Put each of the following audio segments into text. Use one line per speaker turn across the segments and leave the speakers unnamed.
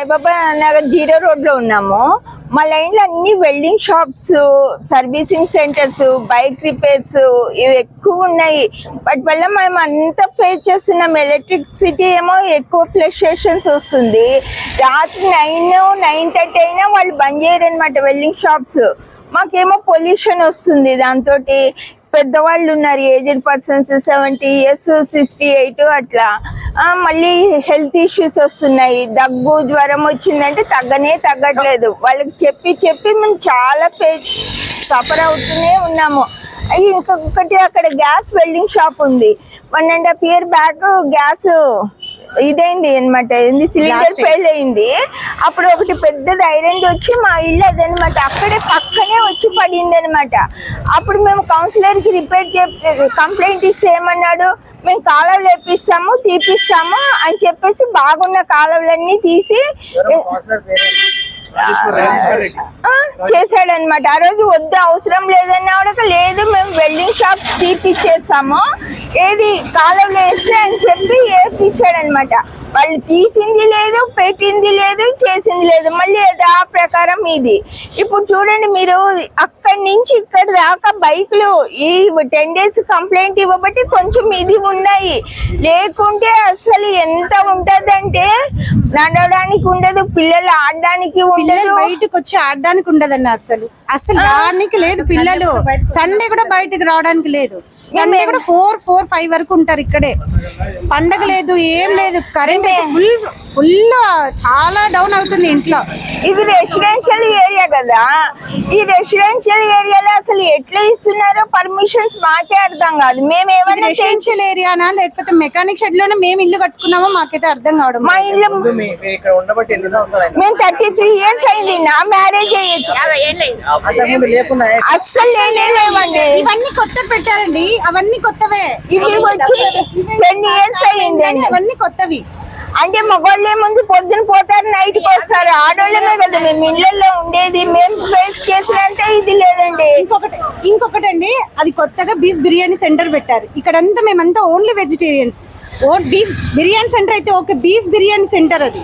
Saibaba Nagar 0 road లో ఉన్నాము. మా లైన్ లో అన్ని welding shops, servicing centres, bike repairs ఇవి ఎక్కువ ఉన్నాయి. వాటి వల్ల మేము అంతా ఫేస్ చేస్తున్నాం. ఎలక్ట్రిసిటీ ఏమో ఎక్కువ ఫ్లక్చుయేషన్స్ వస్తుంది. రాత్రి 9-9:30 అయినా వాళ్ళు బంద్ చేయరు అనమాట వెల్డింగ్ షాప్స్. మాకేమో పొల్యూషన్ వస్తుంది. దాంతో పెద్దవాళ్ళు ఉన్నారు, ఏజ్డ్ పర్సన్స్ 70 years 68 అట్లా. మళ్ళీ హెల్త్ ఇష్యూస్ వస్తున్నాయి. దగ్గు జ్వరం వచ్చిందంటే తగ్గట్లేదు. వాళ్ళకి చెప్పి మేము చాలా సఫర్ అవుతూనే ఉన్నాము. ఇంకొకటి అక్కడ గ్యాస్ వెల్డింగ్ షాప్ ఉంది. 1.5 year బ్యాక్ గ్యాస్ ఇదైంది అనమాట, సిలిండర్ ఫెయిల్ అయింది. అప్పుడు ఒకటి పెద్దది ఐరన్ వచ్చి మా ఇల్లు అదనమాట అక్కడే పక్కనే వచ్చి పడింది అనమాట. అప్పుడు మేము కౌన్సిలర్ కి కంప్లైంట్ ఇస్తే ఏమన్నాడు, మేము కాలువలు వేపిస్తాము తీపిస్తాము అని చెప్పేసి బాగున్న కాలువలన్నీ తీసి చేశాడనమాట. ఆ రోజు వద్దు అవసరం లేదన్నా కూడా లేదు మేము వెల్డింగ్ షాప్స్ తీపిచ్చేస్తాము, ఏది కాలువలు వేస్తే అని చెప్పి వేపించాడనమాట. వాళ్ళు తీసింది లేదు, పెట్టింది లేదు, చేసింది లేదు. మళ్ళీ ఆ ప్రకారం ఇది. ఇప్పుడు చూడండి మీరు, అక్కడి నుంచి ఇక్కడ దాకా బైక్లు ఈ 10 days కంప్లైంట్ ఇవ్వబట్టి కొంచెం ఇది ఉన్నాయి. లేకుంటే అసలు ఎంత ఉంటదంటే నడవడానికి ఉండదు, పిల్లలు ఆడడానికి ఉండదు,
బయటకు వచ్చి ఆడడానికి ఉండదన్న. అసలు రావడానికి లేదు. పిల్లలు సండే కూడా బయటకు రావడానికి లేదు. సండే కూడా 4-5 వరకు ఉంటారు ఇక్కడే. పండగ లేదు, ఏం లేదు. కరెంట్ అయితే ఫుల్ చాలా డౌన్ అవుతుంది ఇంట్లో.
ఇది రెసిడెన్షియల్ ఏరియా కదా. ఈ రెసిడెన్షియల్ ఏరియాలో అసలు ఎట్లా ఇస్తున్నారో పర్మిషన్స్ మాకే అర్థం కాదు. మేము ఏమైనా
రెసిడెన్షియల్ ఏరియానా లేకపోతే మెకానిక్ షెడ్ లోనే మేము ఇల్లు కట్టుకున్నామో మాకైతే అర్థం కావడం.
మా ఇల్లు మేము 33 years అయింది. నా మ్యారేజ్ అస్సలు లేవండి.
ఇవన్నీ కొత్త పెట్టారండి, అవన్నీ కొత్తవే.
ఇవి వచ్చి 10 years అయింది.
అవన్నీ కొత్తవి.
అంటే మగవాళ్ళే ముందు పొద్దున పోతారు, నైట్కి వస్తారు. ఆడోళ్ళమే కదా మేము ఇళ్లలో ఉండేది. మేము ఫేస్ చేసినంత ఇది లేదండి.
ఇంకొకటి అండి, అది కొత్తగా బీఫ్ బిర్యానీ సెంటర్ పెట్టారు. ఇక్కడంతా మేమంతా only vegetarians. Beef biryani centre అయితే ఓకే, బీఫ్ బిర్యానీ సెంటర్ అది.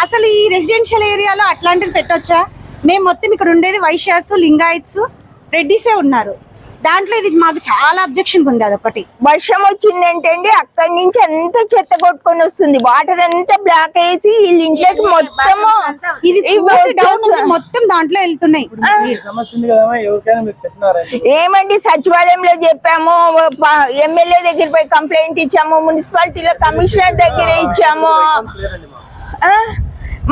అసలు ఈ రెసిడెన్షియల్ ఏరియాలో అట్లాంటిది పెట్టొచ్చా? మేము మొత్తం ఇక్కడ ఉండేది వైశ్యాస్, లింగాయత్స్, రెడ్డిసే ఉన్నారు. దాంట్లో ఇది మాకు చాలా అబ్జెక్షన్ ఉంది. అదొకటి
వర్షం వచ్చిందంటే అండి అక్కడి నుంచి అంతా చెత్త కొట్టుకొని వస్తుంది. వాటర్ అంతా బ్లాక్ వేసి వీళ్ళ ఇంట్లోకి
మొత్తం దాంట్లో వెళ్తున్నాయి.
ఏమండి సచివాలయంలో చెప్పాము, ఎమ్మెల్యే దగ్గర పోయి కంప్లైంట్ ఇచ్చాము, మున్సిపాలిటీలో కమిషనర్ దగ్గర ఇచ్చాము.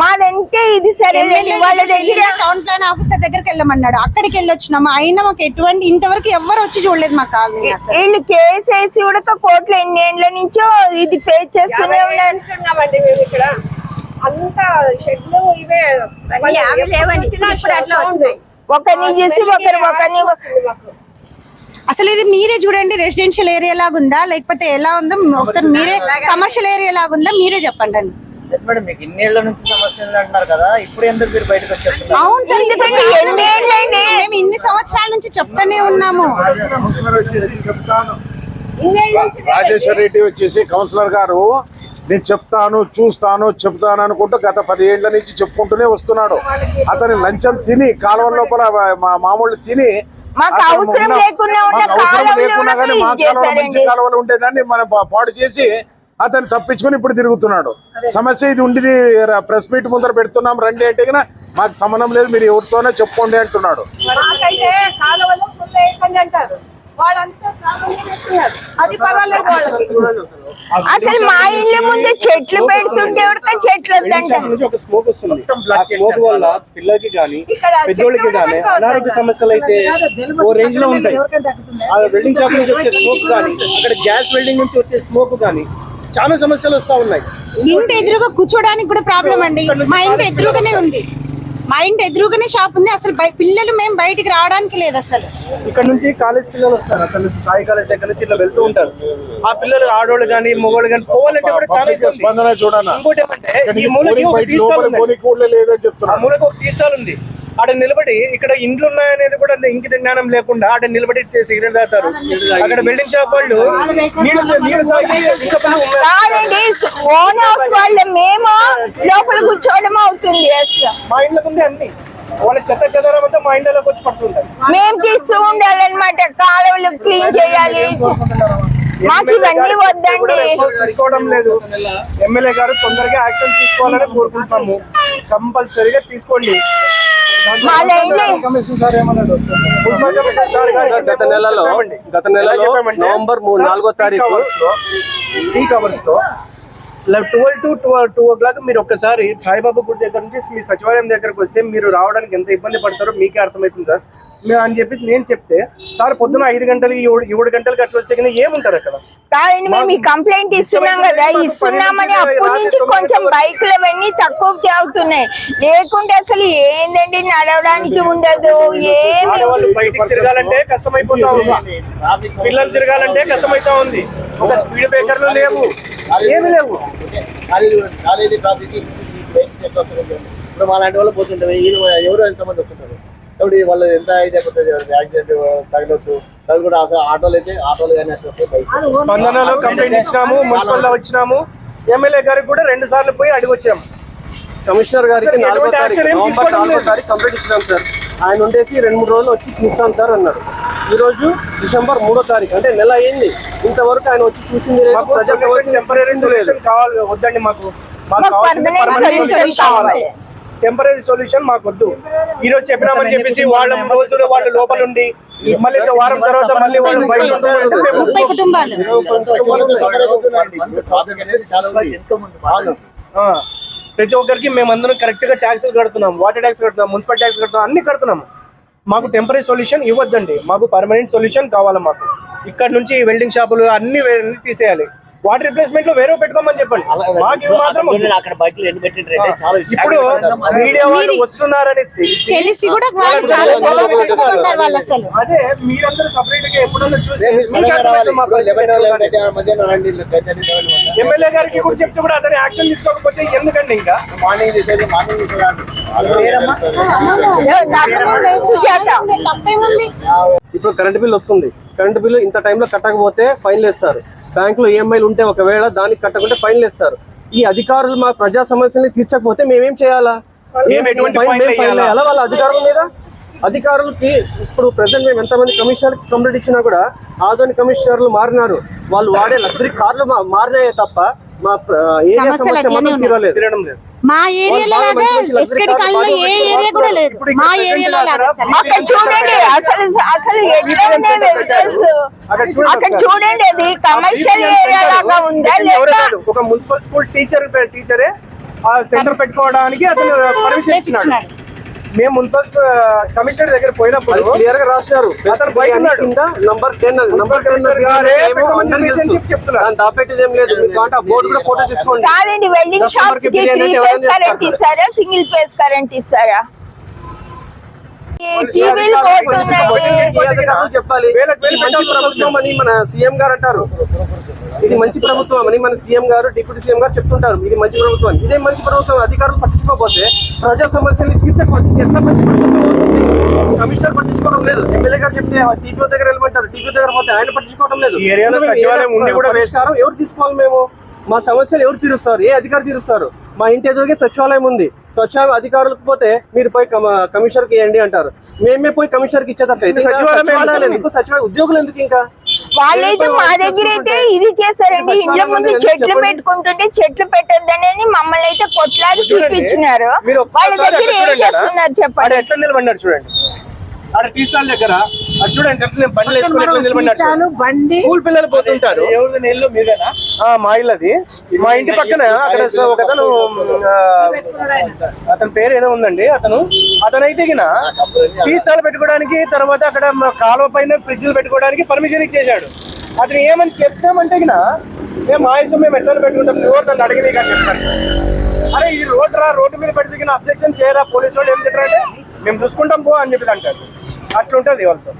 మాదంటే ఇది సరే వాళ్ళ దగ్గర
టౌన్ ప్లాన్ ఆఫీసర్ దగ్గరికి వెళ్ళమన్నాడు, అక్కడికి వెళ్ళొచ్చినాము. అయినా మాకు ఎటువంటి ఇంతవరకు ఎవరు వచ్చి చూడలేదు మా కాలనీ.
వీళ్ళు కేసు వేసి కూడా కోర్టులో ఎన్ని ఏళ్ల నుంచో ఇది ఫేస్ చేస్తూనే ఉన్నామండి. మేము ఇక్కడ అంతా షెడ్లు ఇవే ఒకరిని చూసి ఒకరిని.
అసలు ఇది మీరే చూడండి, రెసిడెన్షియల్ ఏరియా లాగా ఉందా లేకపోతే ఎలా ఉందో ఒకసారి మీరే, కమర్షియల్ ఏరియా లాగా ఉందా మీరే చెప్పండి అండి. అవును సార్, మేము ఇన్ని సంవత్సరాల నుంచి చెప్తానే ఉన్నాము.
రాజేశ్వర రెడ్డి వచ్చేసి కౌన్సిలర్ గారు, నేను చెప్తాను అనుకుంటూ గత 10 ఏళ్ల నుంచి చెప్పుకుంటూనే వస్తున్నాడు. అతని లంచం తిని కాలువ లోపల మామూలు తిని
మాకు అవసరం లేకుండా
కానీ మా కాలువలో మంచి కాలువలు ఉండేదాన్ని మనం పాడు చేసి అతను తప్పించుకొని ఇప్పుడు తిరుగుతున్నాడు. సమస్య ఇది ఉండి ప్రెస్ మీట్ ముందర పెడుతున్నాం రండి అంటే మాకు సంబంధం లేదు, మీరు ఎవరితోనే చెప్పుకోండి అంటున్నాడు.
అసలు మా ఇళ్ళ ముందు చెట్లు పెడుతుంటే చెట్లు
పిల్లలకి కానీ పెద్దోళ్ళకి కానీ అనారోగ్య సమస్యలు అయితే ఓ రేంజ్ లో ఉంటాయి. వెల్డింగ్ షాప్ నుంచి వచ్చే స్మోక్ కానీ, అక్కడ గ్యాస్ వెల్డింగ్ నుంచి వచ్చే స్మోక్ కానీ చాలా సమస్యలు వస్తా ఉన్నాయి.
ఇంటి ఎదురుగా కూర్చోడానికి కూడా ప్రాబ్లం అండి. మా ఇంటి ఎదురుగానే ఉంది, మా ఇంటి ఎదురుగానే షాప్ ఉంది. అసలు పిల్లలు మేము బయటికి రావడానికి లేదు. అసలు
ఇక్కడ నుంచి కాలేజ్ పిల్లలు వస్తారు, అక్కడ నుంచి సాయి కాలేజ్ దగ్గర నుంచి ఇట్లా వెళ్తూ ఉంటారు. ఆ పిల్లలు ఆడోళ్ళు కానీ మగవాళ్ళు కానీ పోవాలంటే కూడా చాలా
స్పందన చూడాలి.
ఇంకోటి ఏమంటే ఈ మూలకి ఒక టీ స్టాల్ ఉంది. ఆడ నిలబడి ఇక్కడ ఇండ్లు ఉన్నాయనేది కూడా ఇంకిత జ్ఞానం లేకుండా ఆడ నిలబడి సిగరెట్ తాగుతారు. అక్కడ బిల్డింగ్ షాప్ వాళ్ళు నీళ్ళు తాగి ఇంకా పని ఉన్నారు.
కాదండి, ఓన్ హౌస్ వాళ్ళ మేము లోపల కూర్చోవడం అవుతుంది.
మా ఇంట్లోకి ఉంది అన్ని వాళ్ళ చెత్త చెదరం అంతా మా ఇంట్లోకి వచ్చి పట్టుకుంటారు.
మేము తీస్తూ ఉండాలన్నమాట, కాలువలు క్లీన్ చేయాలి. మాకు ఇవన్నీ వద్దండి.
తీసుకోవడం లేదు. ఎమ్మెల్యే గారు తొందరగా యాక్షన్ తీసుకోవాలని కోరుకుంటున్నాము. కంపల్సరీగా తీసుకోండి.
మా లైన్లో
గత నెలలో నవంబర్ 4వ తారీఖు 3 అవర్స్ లో 12 to 2 o'clock మీరు ఒక్కసారి సాయిబాబా గుడి దగ్గర నుంచి మీ సచివాలయం దగ్గరకు వస్తే మీరు రావడానికి ఎంత ఇబ్బంది పడతారో మీకే అర్థమవుతుంది సార్. అని చెప్పేసి నేను చెప్తే సార్ పొద్దున 5 గంటలకి 7 గంటలకి అట్లా వస్తే కానీ ఏముంటారు అక్కడ.
కాదండి, మేము ఈ కంప్లైంట్ ఇస్తున్నాం కదా, ఇస్తున్నామని అప్పటి నుంచి కొంచెం బైక్లు అవన్నీ తక్కువకి అవుతున్నాయి. లేకుంటే అసలు ఏందండి, నడవడానికి ఉండదు. ఏమి
బయటికి తిరగాలంటే కష్టమైపోతా ఉంది, పిల్లలు తిరగాలంటే కష్టమైతా ఉంది. ఒక స్పీడ్ బ్రేకర్లు లేవు, ఏమి లేవు.
కాలేజీ ట్రాఫిక్ ఇప్పుడు మా లాంటి వాళ్ళు పోతుంటారు. ఎవరు ఎంతమంది వస్తుంటారు కాబట్టి వాళ్ళు ఎంత ఇది అయిపోతుంది, యాక్సిడెంట్ తగలొచ్చు. కూడా అసలు ఆటోలు అయితే ఆటోలు కానీ అట్లా
స్పందనలో కంప్లైంట్ ఇచ్చినాము, మున్సిపల్ లో వచ్చినాము. ఎమ్మెల్యే గారికి కూడా 2 సార్లు పోయి అడిగి వచ్చాము.
కమిషనర్ గారికి 4వ తారీఖు కంప్లీట్ ఇచ్చినాం సార్. ఆయన ఉండేసి 2-3 రోజులు వచ్చి చూస్తాం సార్ అన్నారు. ఈ రోజు డిసెంబర్ 3వ తారీఖు, అంటే నెల అయింది. ఇంతవరకు ఆయన వచ్చి చూసింది లేదు.
టెంపరీ సొల్యూషన్ కావాలి వద్దండి, మాకు టెంపరీ సొల్యూషన్ మాకు వద్దు. ఈ రోజు చెప్పినామని చెప్పేసి వాళ్ళ రోజులు వాళ్ళు లోపల ఉండి మళ్ళీ వారం తర్వాత మళ్ళీ వాళ్ళు బయట
30 కుటుంబాలు
ప్రతి ఒక్కరికి మేమందరం కరెక్ట్ గా ట్యాక్సులు కడుతున్నాం, వాటర్ ట్యాక్స్ కడుతున్నాం, మున్సిపల్ ట్యాక్స్ కడుతున్నాం, అన్ని కడుతున్నాము. మాకు టెంపరీ సొల్యూషన్ ఇవ్వద్దండి, మాకు పర్మనెంట్ సొల్యూషన్ కావాలి. మాకు ఇక్కడ నుంచి వెల్డింగ్ షాపులు అన్ని తీసేయాలి. వాటర్ రిప్లేస్మెంట్ లో వేరే పెట్టుకోమని చెప్పండి. మాకు మాత్రం ఇప్పుడు మీడియా వాళ్ళు వస్తున్నారని
తెలిసి కూడా వాళ్ళు చాలా పెట్టుకున్నారు వాళ్ళు. అసలు
అదే మీరందరూ సపరేట్ గా ఎప్పుడన్నా చూసి ఎమ్మెల్యే గారికి కూడా చెప్తే కూడా అతని యాక్షన్ తీసుకోకపోతే ఎందుకండి ఇంకా
తప్పేముంది.
ఇప్పుడు కరెంట్ బిల్ వస్తుంది. కరెంట్ బిల్లు ఇంత టైంలో కట్టకపోతే ఫైన్ వేస్తారు. బ్యాంకులో ఈఎంఐలు ఉంటే ఒకవేళ దానికి కట్టకుంటే ఫైన్ వేస్తారు. ఈ అధికారులు మా ప్రజా సమస్యల్ని తీర్చకపోతే మేమేం చేయాలా? వాళ్ళ అధికారుల మీద అధికారులకి ఇప్పుడు ప్రెసెంట్ మేము ఎంతమంది కమిషనర్ కంప్లీట్ ఇచ్చినా కూడా ఆధునిక కమిషనర్లు మారినారు. వాళ్ళు వాడే లగ్జరీ కార్లు మారినాయే తప్ప మా ఏరియా సమస్య తీరడం లేదు.
మా ఏరియాలో లాగా ఎస్కడి కాలంలో ఏ ఏరియా కూడా లేదు. మా ఏరియాలో లాగా
అక్కడ చూడండి, అసలు ఎట్లా ఉన్నాయి వెహికల్స్. అక్కడ చూడండి, అది కమర్షియల్ ఏరియా లాగా ఉందా లేదా?
ఒక మున్సిపల్ స్కూల్ టీచరే ఆ సెంటర్ పెట్టుకోవడానికి అతను పర్మిషన్ ఇచ్చినాడు. మేము మున్సిపల్ కమిషనర్ దగ్గర పోయినప్పుడు
క్లియర్ గా రాశారు.
అతను బయట ఉన్నాడు.
నంబర్ 10 చెప్తున్నారు. దాపెట్టేది ఏం లేదు. బోర్డు కూడా ఫోటో తీసుకోండి.
కాదండి, వెల్డింగ్ షాప్స్ కి 3 ఫేజ్ కరెంట్ ఇస్తారా, సింగిల్ ఫేజ్ కరెంట్ ఇస్తారా? టీవీలు పోతున్నాయి.
చెప్పాలి మంచి ప్రభుత్వం అని మన సీఎం గారు అంటారు. ఇది మంచి ప్రభుత్వం అని మన సీఎం గారు, డిప్యూటీ సీఎం గారు చెప్తుంటారు. ఇది మంచి ప్రభుత్వం. ఇదే మంచి ప్రభుత్వం అధికారులు పట్టించుకోకపోతే ప్రజా సమస్యలు తీర్చకపోతే ఎట్లా మంచి ప్రభుత్వం? కమిషనర్ పట్టించుకోవడం లేదు. ఎమ్మెల్యే గారు చెప్తే టీపీ దగ్గర వెళ్ళమంటారు. టీపీ దగ్గర పోతే ఆయన పట్టించుకోవడం లేదు.
ఏరియాలో సచివాలయం ఉండి కూడా
పరిష్కారం ఎవరు తీసుకోవాలి? మేము మా సమస్యలు ఎవరు తీరుస్తారు? ఏ అధికారి తీరుస్తారు? మా ఇంటి ఎదురుగా సచివాలయం ఉంది. సచివాలయం అధికారులకు పోతే మీరు పోయి కమిషనర్ కి ఇవ్వండి అంటారు. మేమే పోయి కమిషనర్ కి ఇచ్చేటట్టు సచివాలయం ఉద్యోగులు ఎందుకు? ఇంకా
వాళ్ళైతే మా దగ్గర అయితే ఇది చేశారండి, ఇంట్లో ముందు చెట్లు పెట్టుకుంటుంటే చెట్లు పెట్టొద్దనేది మమ్మల్ని అయితే కొట్లాడి చూపించినారు. వాళ్ళ దగ్గర ఏం చేస్తున్నారు చెప్పండి.
ఎట్లా నిలబడినారు చూడండి. ఆడ టీ స్టాల్ దగ్గర చూడండి ఎట్లా బండ్లు వేసుకుని ఎట్లా నిలబడినారు. స్కూల్ పిల్లలు పోతుంటారు. మా ఇల్లు అది. మా ఇంటి పక్కన అక్కడ ఒక అతను, అతని పేరు ఏదో ఉందండి, అతనైతే టీ స్టాల్ పెట్టుకోవడానికి, తర్వాత అక్కడ కాలువ పైన ఫ్రిడ్జ్లు పెట్టుకోవడానికి పర్మిషన్ ఇచ్చేసాడు. అతను ఏమని చెప్తామంటే మేము ఆయుసం మేము ఎట్లా పెట్టుకుంటాం, ఎవరు నన్ను అడిగింది కానీ చెప్తాను. అరే ఇది రోడ్డు మీద పెడితే అబ్జెక్షన్ చేయరా, పోలీసు వాళ్ళు ఏం చెప్పారంటే మేము చూసుకుంటాం పో అని చెప్పి అంటారు. అట్లుంటది వాళ్ళతో.